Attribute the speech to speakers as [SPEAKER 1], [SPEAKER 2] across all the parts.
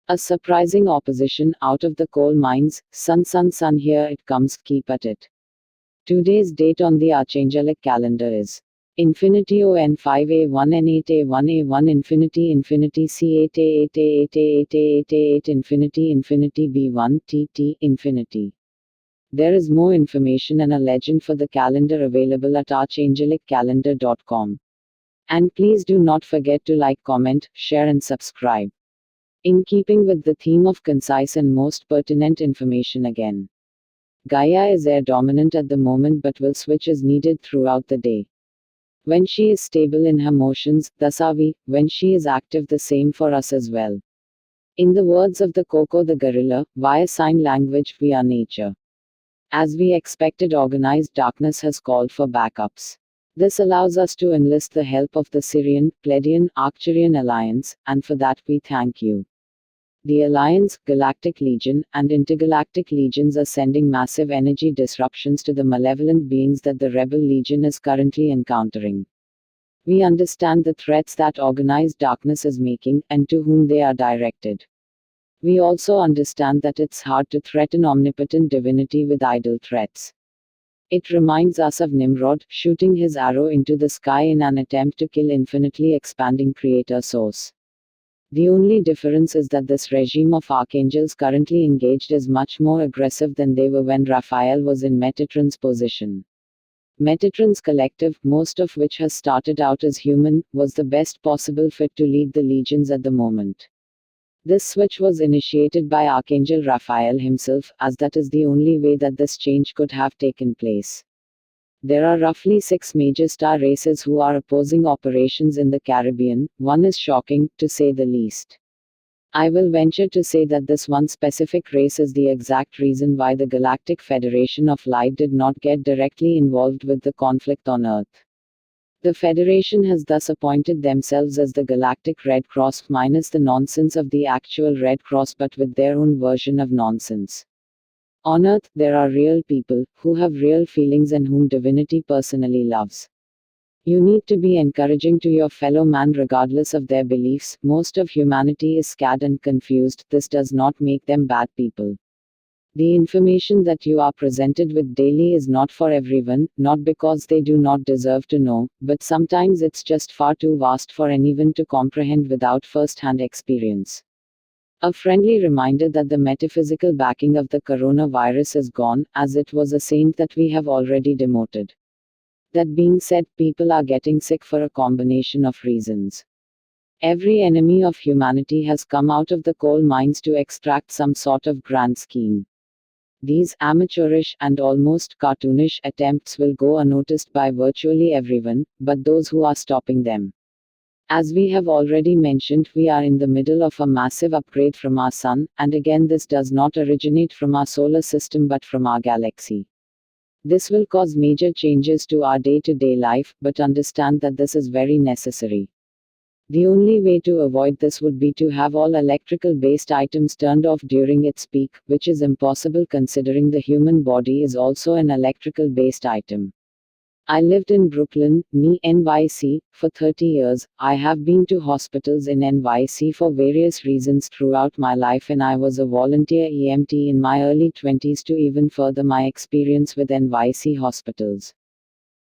[SPEAKER 1] A surprising opposition out of the coal mines. Sun, sun, sun, here it comes, keep at it. Today's date on the Archangelic calendar is Infinity ON5A1N8A1A1 Infinity Infinity C8A8A8A8A8A8 Infinity Infinity B1TT Infinity. There is more information and a legend for the calendar available at archangeliccalendar.com. And please do not forget to like, comment, share, and subscribe. In keeping with the theme of concise and most pertinent information again. Gaia is air dominant at the moment but will switch as needed throughout the day. When she is stable in her motions, thus are we. When she is active, the same for us as well. In the words of the Coco the gorilla, via sign language, we are nature. As we expected, organized darkness has called for backups. This allows us to enlist the help of the Sirian, Pleiadian, Arcturian alliance, and for that we thank you. The Alliance, Galactic Legion, and Intergalactic Legions are sending massive energy disruptions to the malevolent beings that the Rebel Legion is currently encountering. We understand the threats that organized darkness is making, and to whom they are directed. We also understand that it's hard to threaten omnipotent divinity with idle threats. It reminds us of Nimrod, shooting his arrow into the sky in an attempt to kill infinitely expanding Creator Source. The only difference is that this regime of archangels currently engaged is much more aggressive than they were when Raphael was in Metatron's position. Metatron's collective, most of which has started out as human, was the best possible fit to lead the legions at the moment. This switch was initiated by Archangel Raphael himself, as that is the only way that this change could have taken place. There are roughly 6 major star races who are opposing operations in the Caribbean. One is shocking, to say the least. I will venture to say that this one specific race is the exact reason why the Galactic Federation of Light did not get directly involved with the conflict on Earth. The Federation has thus appointed themselves as the Galactic Red Cross, minus the nonsense of the actual Red Cross but with their own version of nonsense. On Earth, there are real people, who have real feelings and whom divinity personally loves. You need to be encouraging to your fellow man regardless of their beliefs. Most of humanity is scared and confused. This does not make them bad people. The information that you are presented with daily is not for everyone, not because they do not deserve to know, but sometimes it's just far too vast for anyone to comprehend without first-hand experience. A friendly reminder that the metaphysical backing of the coronavirus is gone, as it was a saint that we have already demoted. That being said, people are getting sick for a combination of reasons. Every enemy of humanity has come out of the coal mines to extract some sort of grand scheme. These amateurish and almost cartoonish attempts will go unnoticed by virtually everyone, but those who are stopping them. As we have already mentioned, we are in the middle of a massive upgrade from our Sun, and again this does not originate from our solar system but from our galaxy. This will cause major changes to our day-to-day life, but understand that this is very necessary. The only way to avoid this would be to have all electrical-based items turned off during its peak, which is impossible considering the human body is also an electrical-based item. I lived in Brooklyn, NYC, for 30 years. I have been to hospitals in NYC for various reasons throughout my life, and I was a volunteer EMT in my early 20s to even further my experience with NYC hospitals.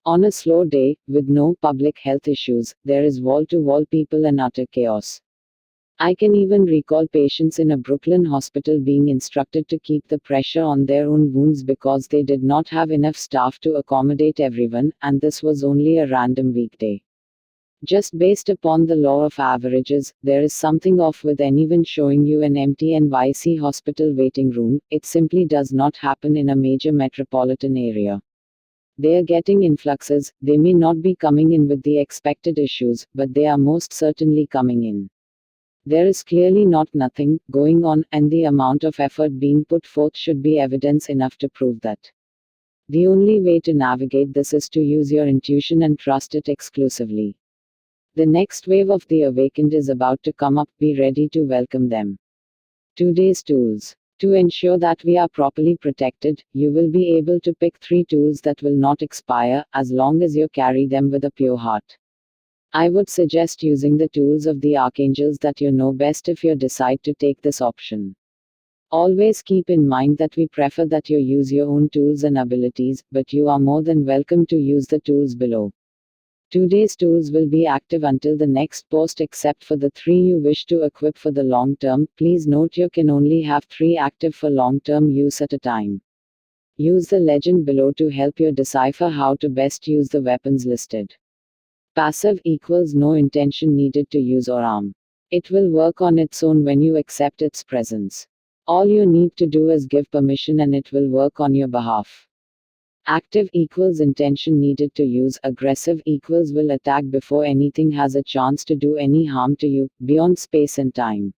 [SPEAKER 1] On a slow day, with no public health issues, there is wall-to-wall people and utter chaos. I can even recall patients in a Brooklyn hospital being instructed to keep the pressure on their own wounds because they did not have enough staff to accommodate everyone, and this was only a random weekday. Just based upon the law of averages, there is something off with anyone showing you an empty NYC hospital waiting room. It simply does not happen in a major metropolitan area. They are getting influxes. They may not be coming in with the expected issues, but they are most certainly coming in. There is clearly not nothing going on, and the amount of effort being put forth should be evidence enough to prove that. The only way to navigate this is to use your intuition and trust it exclusively. The next wave of the awakened is about to come up. Be ready to welcome them. Today's tools. To ensure that we are properly protected, you will be able to pick 3 tools that will not expire, as long as you carry them with a pure heart. I would suggest using the tools of the archangels that you know best if you decide to take this option. Always keep in mind that we prefer that you use your own tools and abilities, but you are more than welcome to use the tools below. Today's tools will be active until the next post except for the 3 you wish to equip for the long term. Please note you can only have 3 active for long term use at a time. Use the legend below to help you decipher how to best use the weapons listed. Passive equals no intention needed to use or arm. It will work on its own when you accept its presence. All you need to do is give permission and it will work on your behalf. Active equals intention needed to use. Aggressive equals will attack before anything has a chance to do any harm to you, beyond space and time.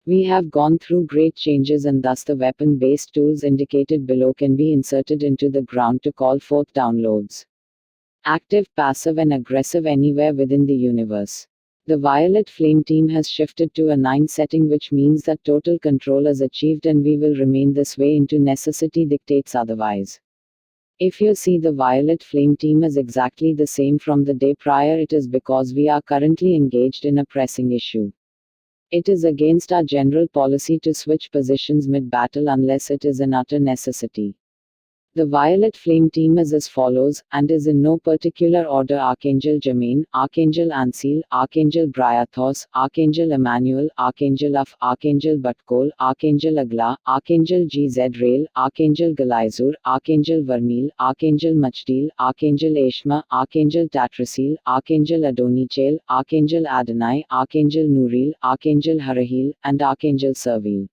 [SPEAKER 1] We have gone through great changes and thus the weapon-based tools indicated below can be inserted into the ground to call forth downloads. Active, passive and aggressive anywhere within the universe. The Violet Flame team has shifted to a 9 setting, which means that total control is achieved and we will remain this way until necessity dictates otherwise. If you see the Violet Flame team as exactly the same from the day prior, it is because we are currently engaged in a pressing issue. It is against our general policy to switch positions mid-battle unless it is an utter necessity. The Violet Flame team is as follows, and is in no particular order: Archangel Jermaine, Archangel Ansil, Archangel Bryathos, Archangel Emmanuel, Archangel Af, Archangel Batkol, Archangel Agla, Archangel GZ Rail, Archangel Galizur, Archangel Vermil, Archangel Machdil, Archangel Eshma, Archangel Tatrasil, Archangel Adonichael, Archangel Adonai, Archangel Nuril, Archangel Harahil, and Archangel Servil.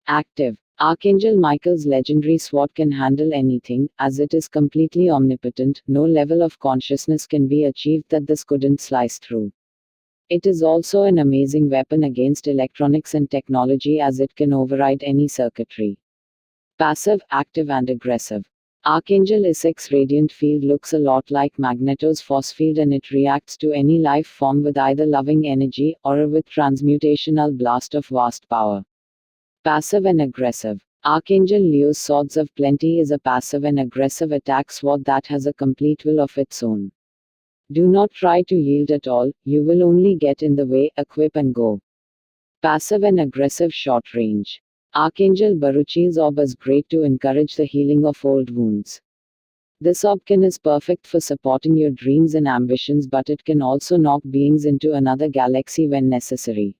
[SPEAKER 1] Active. Archangel Michael's legendary sword can handle anything, as it is completely omnipotent. No level of consciousness can be achieved that this couldn't slice through. It is also an amazing weapon against electronics and technology, as it can override any circuitry. Passive, active and aggressive. Archangel Isaac's radiant field looks a lot like Magneto's force field, and it reacts to any life form with either loving energy, or with transmutational blast of vast power. Passive and aggressive. Archangel Leo's Swords of Plenty is a passive and aggressive attack sword that has a complete will of its own. Do not try to yield at all, you will only get in the way. Equip and go. Passive and aggressive short range. Archangel Baruchi's orb is great to encourage the healing of old wounds. This obkin is perfect for supporting your dreams and ambitions, but it can also knock beings into another galaxy when necessary.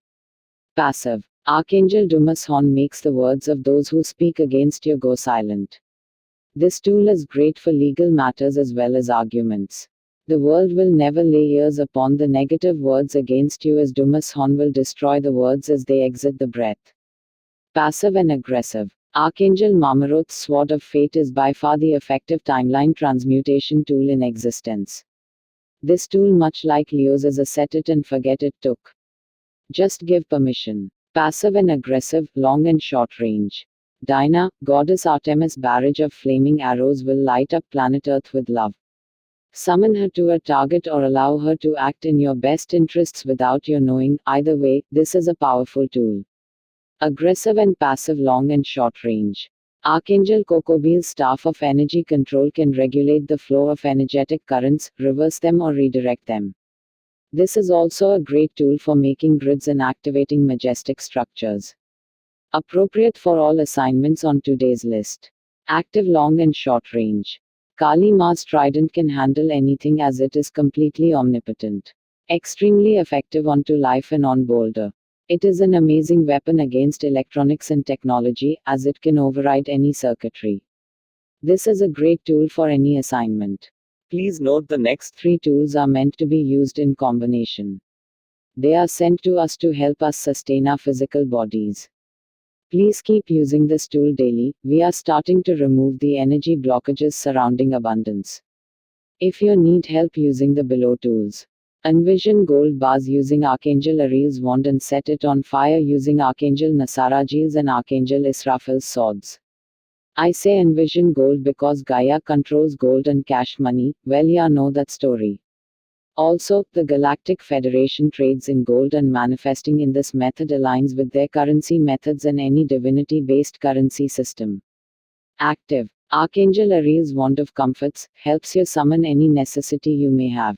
[SPEAKER 1] Passive. Archangel Dumas Horn makes the words of those who speak against you go silent. This tool is great for legal matters as well as arguments. The world will never lay ears upon the negative words against you, as Dumas Horn will destroy the words as they exit the breath. Passive and aggressive. Archangel Marmaroth's Sword of Fate is by far the effective timeline transmutation tool in existence. This tool, much like Leo's, is a set it and forget it took. Just give permission. Passive and aggressive, long and short range. Dinah, goddess Artemis' barrage of flaming arrows will light up planet Earth with love. Summon her to a target or allow her to act in your best interests without your knowing. Either way, this is a powerful tool. Aggressive and passive, long and short range. Archangel Kokobil's Staff of Energy Control can regulate the flow of energetic currents, reverse them or redirect them. This is also a great tool for making grids and activating majestic structures. Appropriate for all assignments on today's list. Active, long and short range. Kali Ma's Trident can handle anything, as it is completely omnipotent. Extremely effective onto life and on boulder. It is an amazing weapon against electronics and technology, as it can override any circuitry. This is a great tool for any assignment. Please note the next 3 tools are meant to be used in combination. They are sent to us to help us sustain our physical bodies. Please keep using this tool daily. We are starting to remove the energy blockages surrounding abundance. If you need help using the below tools, envision gold bars using Archangel Ariel's wand and set it on fire using Archangel Nasaraji's and Archangel Israfil's swords. I say envision gold because Gaia controls gold and cash money. Well, ya know that story. Also, the Galactic Federation trades in gold, and manifesting in this method aligns with their currency methods and any divinity-based currency system. Active. Archangel Ariel's Wand of Comforts helps you summon any necessity you may have.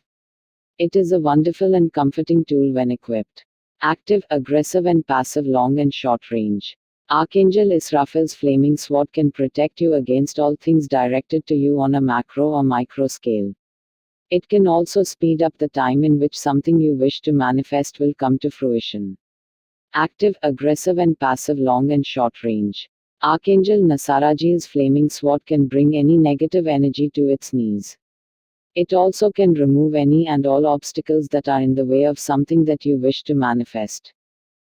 [SPEAKER 1] It is a wonderful and comforting tool when equipped. Active, aggressive, and passive long and short range. Archangel Israfil's flaming sword can protect you against all things directed to you on a macro or micro scale. It can also speed up the time in which something you wish to manifest will come to fruition. Active, aggressive, and passive long and short range. Archangel Nasarajil's flaming sword can bring any negative energy to its knees. It also can remove any and all obstacles that are in the way of something that you wish to manifest.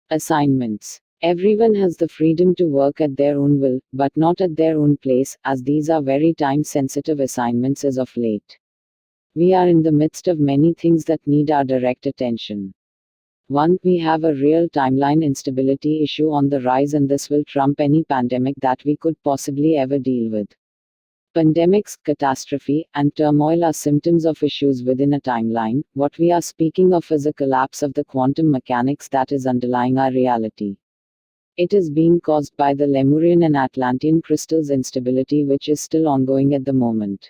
[SPEAKER 1] Assignments. Everyone has the freedom to work at their own will, but not at their own place, as these are very time sensitive assignments as of late. We are in the midst of many things that need our direct attention. 1. We have a real timeline instability issue on the rise, and this will trump any pandemic that we could possibly ever deal with. Pandemics, catastrophe, and turmoil are symptoms of issues within a timeline. What we are speaking of is a collapse of the quantum mechanics that is underlying our reality. It is being caused by the Lemurian and Atlantean crystals' instability, which is still ongoing at the moment.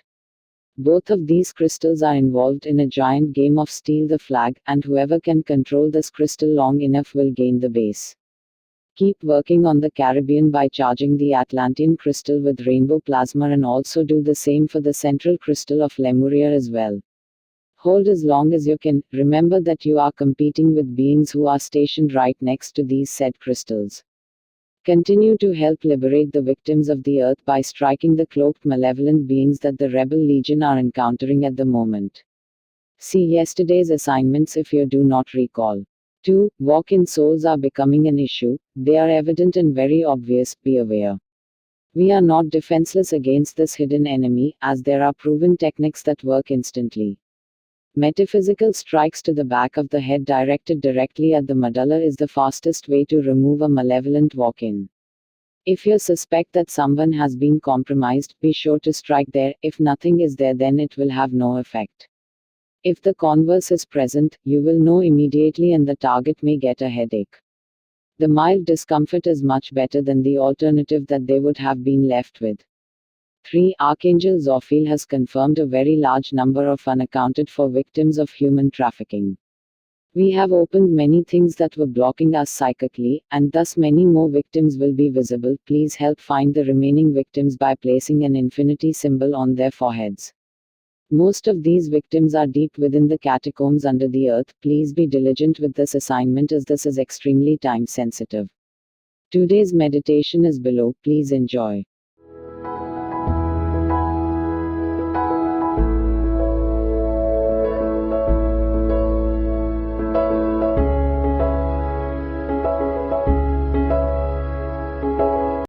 [SPEAKER 1] Both of these crystals are involved in a giant game of steal the flag, and whoever can control this crystal long enough will gain the base. Keep working on the Caribbean by charging the Atlantean crystal with rainbow plasma, and also do the same for the central crystal of Lemuria as well. Hold as long as you can. Remember that you are competing with beings who are stationed right next to these said crystals. Continue to help liberate the victims of the earth by striking the cloaked malevolent beings that the Rebel Legion are encountering at the moment. See yesterday's assignments if you do not recall. 2. Walk-in souls are becoming an issue. They are evident and very obvious. Be aware. We are not defenseless against this hidden enemy, as there are proven techniques that work instantly. Metaphysical strikes to the back of the head directed directly at the medulla is the fastest way to remove a malevolent walk-in. If you suspect that someone has been compromised, be sure to strike there. If nothing is there, then it will have no effect. If the converse is present, you will know immediately and the target may get a headache. The mild discomfort is much better than the alternative that they would have been left with. 3. Archangel Zophiel has confirmed a very large number of unaccounted for victims of human trafficking. We have opened many things that were blocking us psychically, and thus many more victims will be visible. Please help find the remaining victims by placing an infinity symbol on their foreheads. Most of these victims are deep within the catacombs under the earth. Please be diligent with this assignment, as this is extremely time sensitive. Today's meditation is below. Please enjoy.